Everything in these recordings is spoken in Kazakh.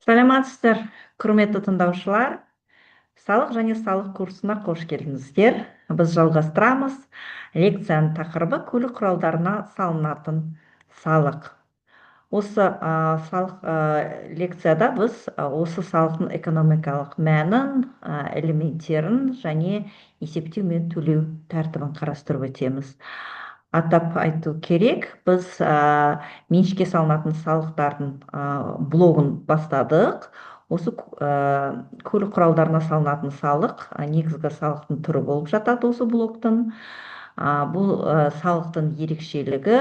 Саламатсыздар, құрметті тыңдаушылар. Салық және салық курсына қош келдіңіздер. Біз жалғастырамыз. Лекцияның тақырыбы көлік құралдарына салынатын салық. Осы лекцияда біз осы салықтың экономикалық мәнін, элементтерін және есептеу мен төлеу тәртібін қарастырып өтеміз. Атап айту керек, біз меншікке салынатын салықтардың блогын бастадық. Осы көлік құралдарына салынатын салық негізгі салықтың түрі болып жатады осы блоктың. Бұл салықтың ерекшелігі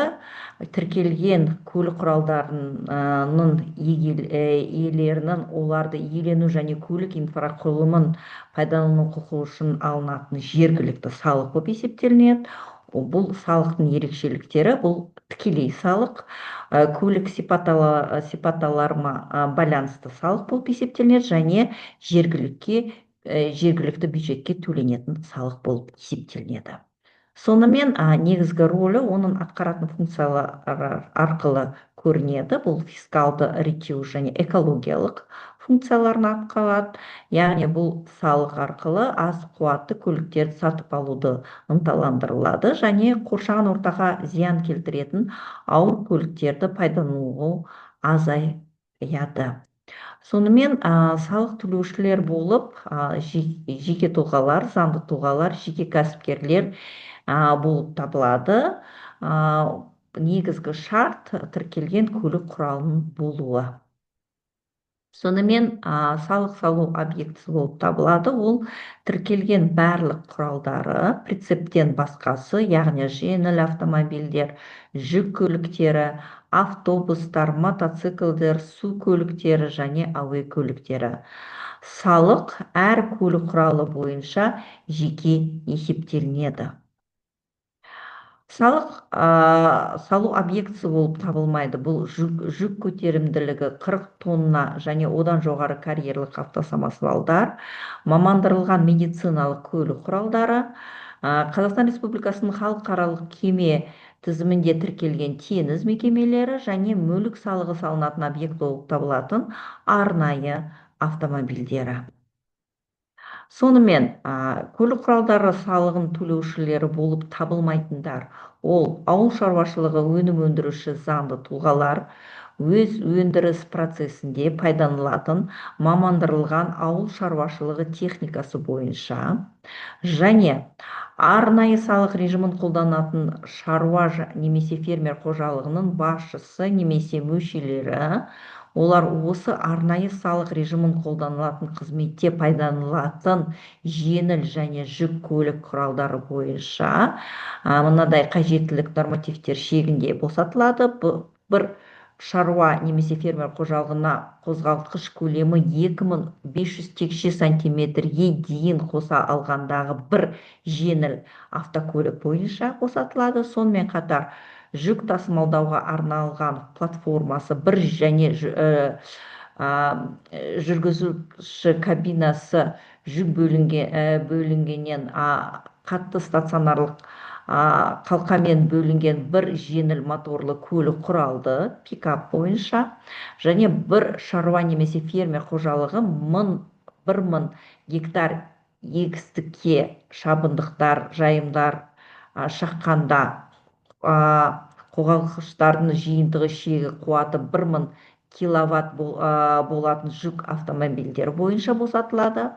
тіркелген көлік құралдарының иелерінің оларды иелену және көлік инфрақұрылымын пайдалану құқығы үшін алынатын жергілікті салық болып есептелінеді. Бұл салықтың ерекшеліктері бұл тікелей салық, көлік сипатталарына байланысты салық болып есептелінеді және жергілікті бюджетке төленетін салық болып есептелінеді. Сонымен негізгі рөлі оның атқаратын функциялары арқылы көрінеді. Бұл фискалды реттеу және экологиялық функцияларын атқарады. Яғни бұл салық арқылы аз қуатты көліктерді сатып алуды ынталандырылады және қоршаған ортаға зиян келтіретін ауыр көліктерді пайдалану азаяды. Сонымен салық төлеушілер болып жеке тұлғалар, заңды тұлғалар, жеке кәсіпкерлер болып табылады. Негізгі шарт тіркелген көлік құралының болуы. Сонымен салық салу объектісі болып табылады. Ол тіркелген барлық құралдары, прицептен басқасы, яғни жеңіл автомобильдер, жүк көліктері, автобустар, мотоциклдер, су көліктері және әуе көліктері. Салық әр көлік құралы бойынша жеке есептелінеді. Салық салу объектісі болып табылмайды. Бұл жүк көтерімділігі 40 тонна және одан жоғары карьерлік автосамосвалдар, мамандырылған медициналық көлік құралдары, Қазақстан Республикасының халықаралық кеме тізімінде тіркелген теңіз мекемелері және мүлік салығы салынатын объект болып табылатын арнайы автомобильдері. Сонымен, көлік құралдары салығын төлеушілері болып табылмайтындар, ол ауыл шаруашылығы өнім өндіруші заңды тұлғалар, өз өндіріс процесінде пайдаланылатын мамандырылған ауыл шаруашылығы техникасы бойынша және арнайы салық режимін қолданатын шаруа немесе фермер қожалығының басшысы немесе мүшелері, олар осы арнайы салық режимін қолданылатын қызметте пайдаланылатын жеңіл және жүк көлік құралдары бойынша мынадай қажеттілік нормативтер шегінде босатылады. Бір шаруа немесе фермер қожалығына қозғалтқыш көлемі 2500 текше сантиметрге дейін қоса алғандағы бір жеңіл автокөлік бойынша босатылады. Сонымен қатар жүк тасымалдауға арналған платформасы бір және жүргізуші кабинасы жүк бөлінгеннен қатты стационарлық қалқамен бөлінген бір жеңіл моторлы көлік құралды пикап бойынша және бір шаруа немесе фермер қожалығы 1000 гектар егістікке шабындықтар, жайымдар шаққанда қозғалтқыштардың жиынтығы шегі қуаты 1000 киловатт болатын жүк автомобильдері бойынша босатылады.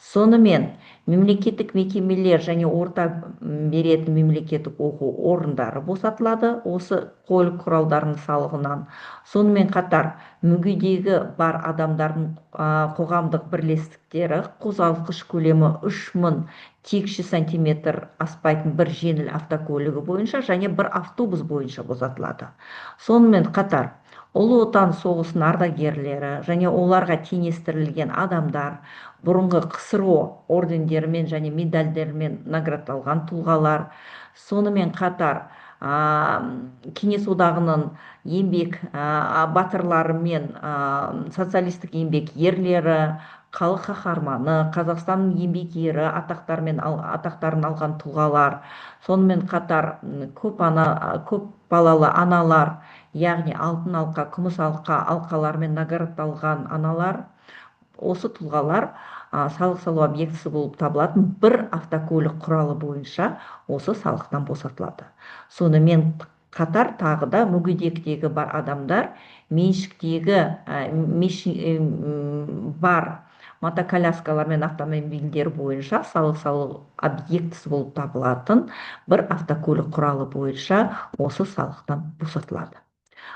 Сонымен мемлекеттік мекемелер және орта беретін мемлекеттік оқу орындары босатылады осы көлік құралдарының салығынан. Сонымен қатар мүгедегі бар адамдардың қоғамдық бірлестіктері қозғалтқыш көлемі 3000 текше сантиметр аспайтын бір жеңіл автокөлігі бойынша және бір автобус бойынша босатылады. Сонымен қатар Ұлы отан соғысының ардагерлері және оларға теңестірілген адамдар, бұрынғы КСРО ордендерімен және медальдермен наградталған тұлғалар, сонымен қатар Кеңес одағының еңбек батырлары мен социалистік еңбек ерлері, халық қаһарманы, Қазақстанның еңбек ері атақтарын алған тұлғалар, сонымен қатар көп балалы аналар, яғни алтын алқа, күміс алқа алқалармен наградталған аналар, осы тұлғалар салық салу объектісі болып табылатын бір автокөлік құралы бойынша осы салықтан босатылады. Сонымен қатар тағы да мүгедектігі бар адамдар, меншіктегі бар мотоколяскалар мен автомобильдер бойынша салық салу объектісі болып табылатын бір автокөлік құралы бойынша осы салықтан босатылады.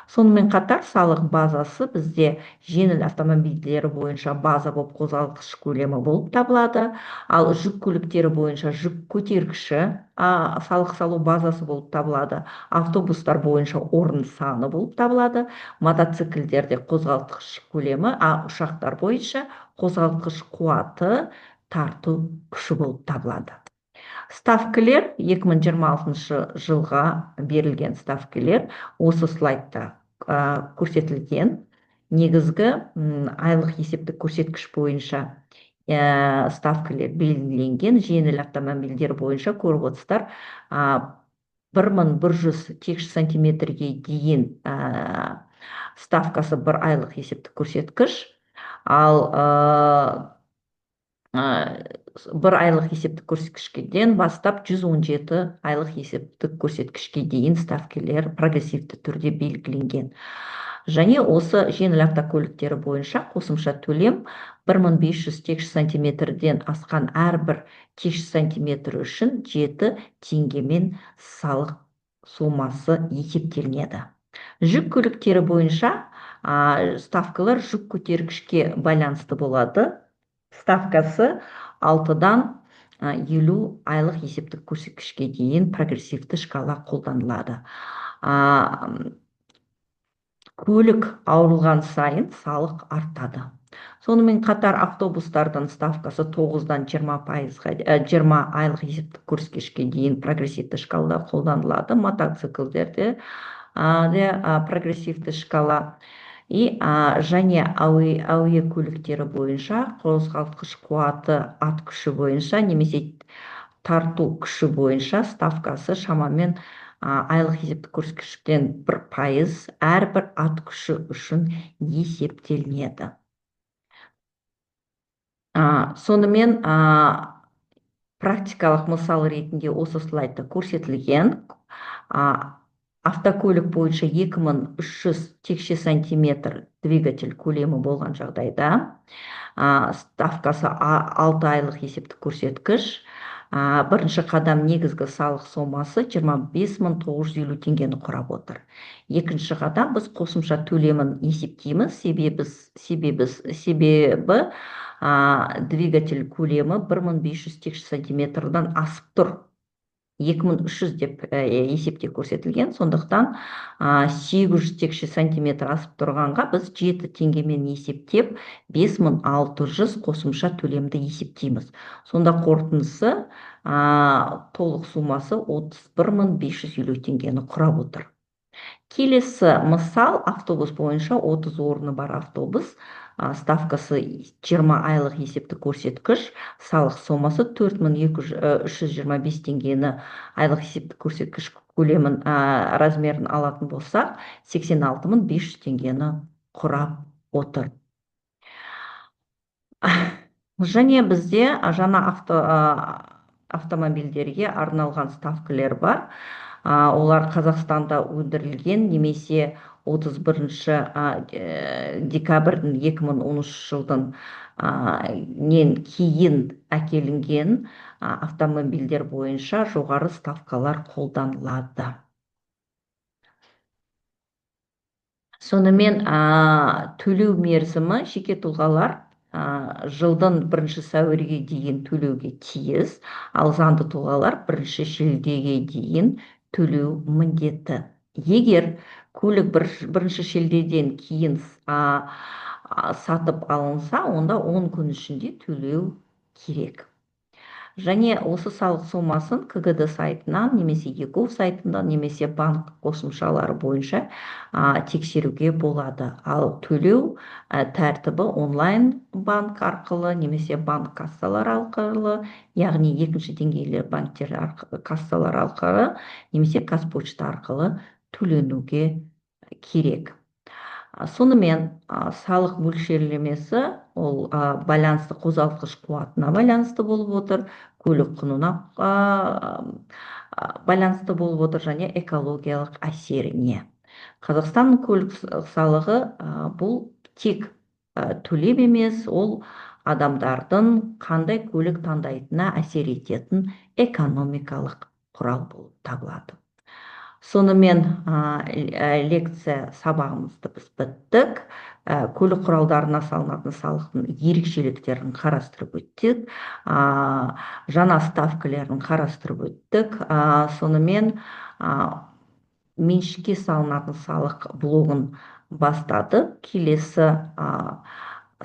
Сонымен қатар салық базасы бізде жеңіл автомобильдері бойынша база болып қозғалтқыш көлемі болып табылады, ал жүк көліктері бойынша жүк көтергіші салық салу базасы болып табылады, автобустар бойынша орын саны болып табылады, мотоциклдерде қозғалтқыш көлемі, ұшақтар бойынша қозғалтқыш қуаты, тарту күші болып табылады. Ставкілер 2026 жылға берілген ставкілер осы слайдта көрсетілген. Негізгі айлық есептік көрсеткіш бойынша ставкілер белгіленген. Жеңіл автомобильдер бойынша көріп отырсыздар, 1100 текше сантиметрге дейін ставкасы бір айлық есептік көрсеткіш, ал бір айлық есептік көрсеткішкеден бастап 117 айлық есептік көрсеткішке дейін ставкелер прогрессивті түрде белгіленген. Және осы жеңіл автокөліктері бойынша қосымша төлем 1500 текше сантиметрден асқан әрбір текше сантиметр үшін 7 теңгемен салық сомасы есептелінеді. Жүк көліктері бойынша ставкалар жүк көтергішке байланысты болады. Ставкасы 6-дан 50 айлық есептік көрсеткішке дейін прогрессивті шкала қолданылады. Көлік ауырылған сайын салық артады. Сонымен қатар автобустардың ставкасы 9-дан 20 айлық есептік көрсеткішке дейін прогрессивті шкалада қолданылады. Мотоциклдерде прогрессивті шкала. Және әуе көліктері бойынша қозғалтқыш қуаты ат күші бойынша немесе тарту күші бойынша ставкасы шамамен айлық есептік көрсеткіштен 1% әрбір ат күші үшін есептелінеді. Сонымен практикалық мысал ретінде осы слайдта көрсетілген. Автокөлік бойынша 2300 текше сантиметр двигатель көлемі болған жағдайда ставкасы 6 айлық есептік көрсеткіш. Бірінші қадам негізгі салық сомасы 25.950 теңгені құрап отыр. Екінші қадам біз қосымша төлемін есептейміз. Себебі двигатель көлемі 1500 текше сантиметрдан асып тұр. 2300 деп есепте көрсетілген. Сондықтан 800 текше сантиметр асып тұрғанға біз 7 теңгемен есептеп 5600 қосымша төлемді есептейміз. Сонда қорытындысы толық сумасы 31550 теңгені құрап отыр. Келесі мысал, автобус бойынша 30 орны бар автобус, ставкасы 20 айлық есептік көрсеткіш, салық сомасы 4325 теңгені айлық есептік көрсеткіш көлемін размерін алатын болсақ, 86500 теңгені құрап отыр. Және бізде жаңа автомобильдерге арналған ставкілер бар. Олар Қазақстанда өндірілген немесе 31 декабрьдің 2013 жылдың кейін әкелінген автомобильдер бойынша жоғары ставкалар қолданылады. Сонымен төлеу мерзімі жеке тұлғалар жылдың 1 сәуірге дейін төлеуге тиіс, ал заңды тұлғалар 1 шілдеге дейін төлеу міндетті. Егер көлік 1 шілдеден кейін сатып алынса, онда 10 күн ішінде төлеу керек. Және осы салық сомасын КГД сайтынан немесе ЕГО сайтынан немесе банк қосымшалары бойынша тексеруге болады. Ал төлеу тәртібі онлайн банк арқылы немесе банк кассалар арқылы, яғни екінші деңгейлі банктер кассалар арқылы немесе Қазпошта арқылы төленуге керек. Сонымен салық мөлшерлемесі ол байланысты қозғалтқыш қуатына байланысты болып отыр, көлік құнына байланысты болып отыр және экологиялық әсеріне. Қазақстанның көлік салығы бұл тек төлем емес, ол адамдардың қандай көлік таңдайтынына әсер ететін экономикалық құрал болып табылады. Сонымен лекция сабағымызды біз біттік. Көлік құралдарына салынатын салықтың ерекшеліктерін қарастырып өттік. Жаңа ставкілерін қарастырып өттік. Сонымен меншікке салынатын салық блогын бастадық. Келесі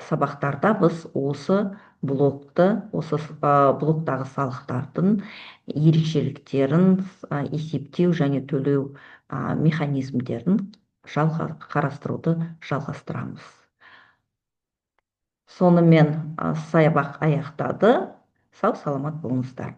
сабақтарда біз осы блоктағы салықтардың ерекшеліктерін есептеу және төлеу механизмдерін қарастыруды жалғастырамыз. Сонымен сабақ аяқтады. Сау саламат болыңыздар.